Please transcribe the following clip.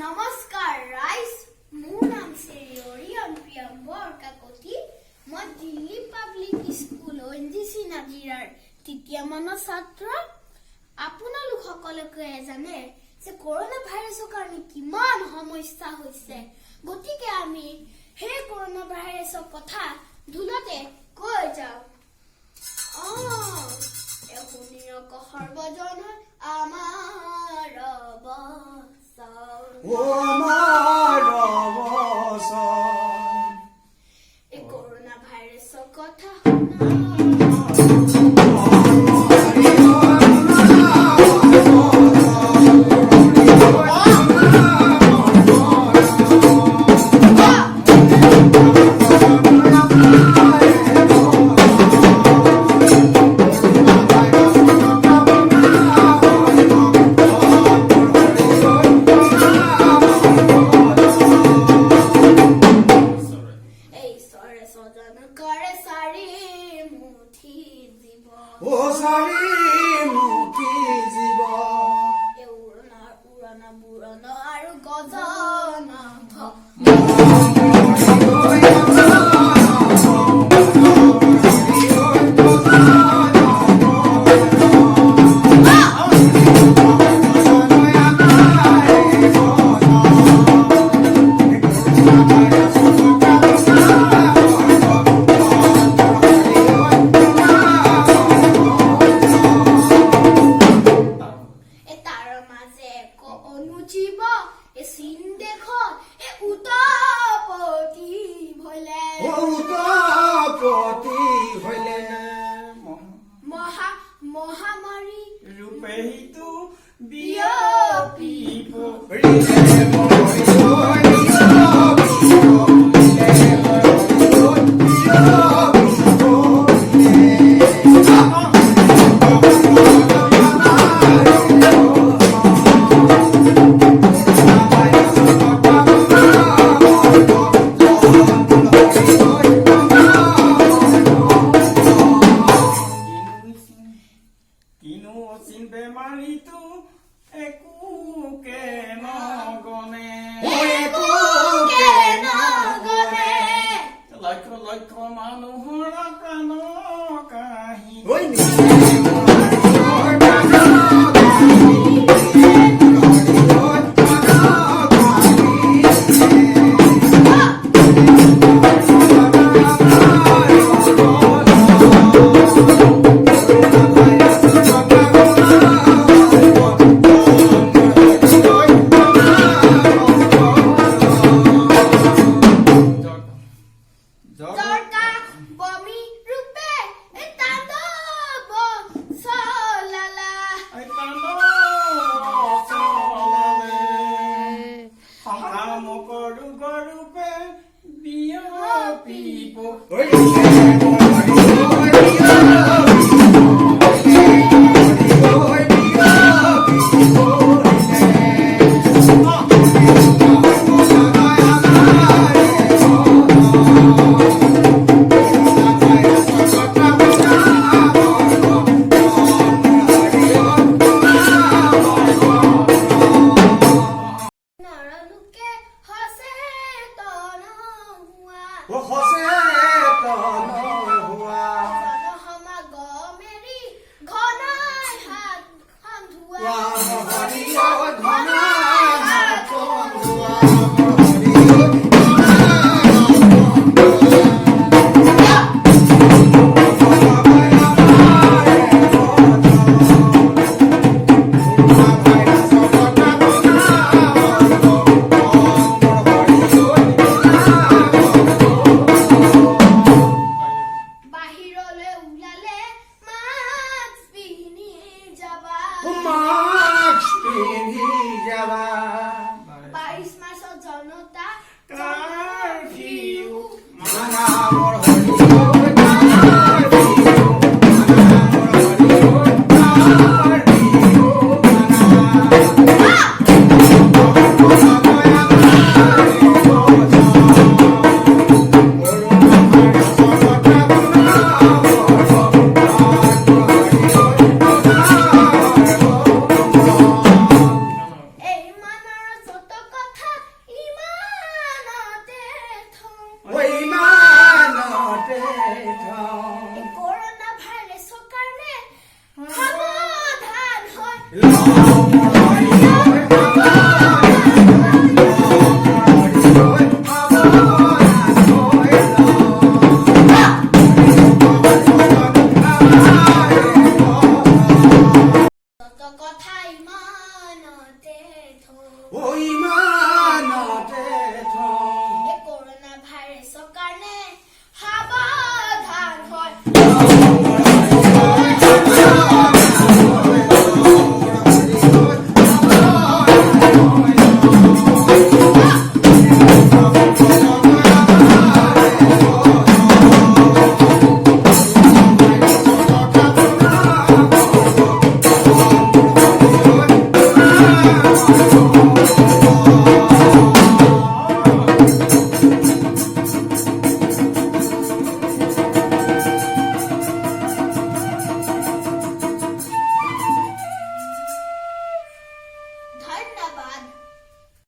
নমস্কাৰ ৰাইজ, মোৰ নাম শ্ৰেয়ৰী প্ৰিয়ম্বৰ কাকতি। মই দিল্লী পাব্লিক স্কুল এনজিচি নাজিৰাৰ তৃতীয় মানৰ ছাত্ৰ। আপোনালোক সকলোকে জানে যে কৰোনা ভাইৰাছৰ কাৰণে কিমান সমস্যা হৈছে, গতিকে আমি সেই কৰোনা ভাইৰাছৰ কথা ধুলতে কৈ যাওঁ। এখনিয়ক সৰ্বজন আমাৰ এই কৰোনা ভাইৰাছৰ কথা আৰু গজনা অনুজীৱ এ চিন দেখ এ উতপতি ভলে মহামাৰী ৰূপে হিতু বিয়পিব বেমাৰীটো একোকে নগনে লক্ষ লক্ষ মানুহৰ প্ৰাণ কাহি গৰুপে বিয়পিব পিন্ধি যাবা 22 মাৰ্চত জনতা কাৰফিউ মানা মোৰ হৰি ঐ কাৰফিউ মানা মোৰ হৰি ঐ কাৰফিউ এই মানৰ যত কথা ইমানতে থওঁ ঐ ইমানতে থওঁ এই কৰোণা ভাইৰাছৰ কাৰণে সাৱধান হয় লওঁ মোৰ হৰি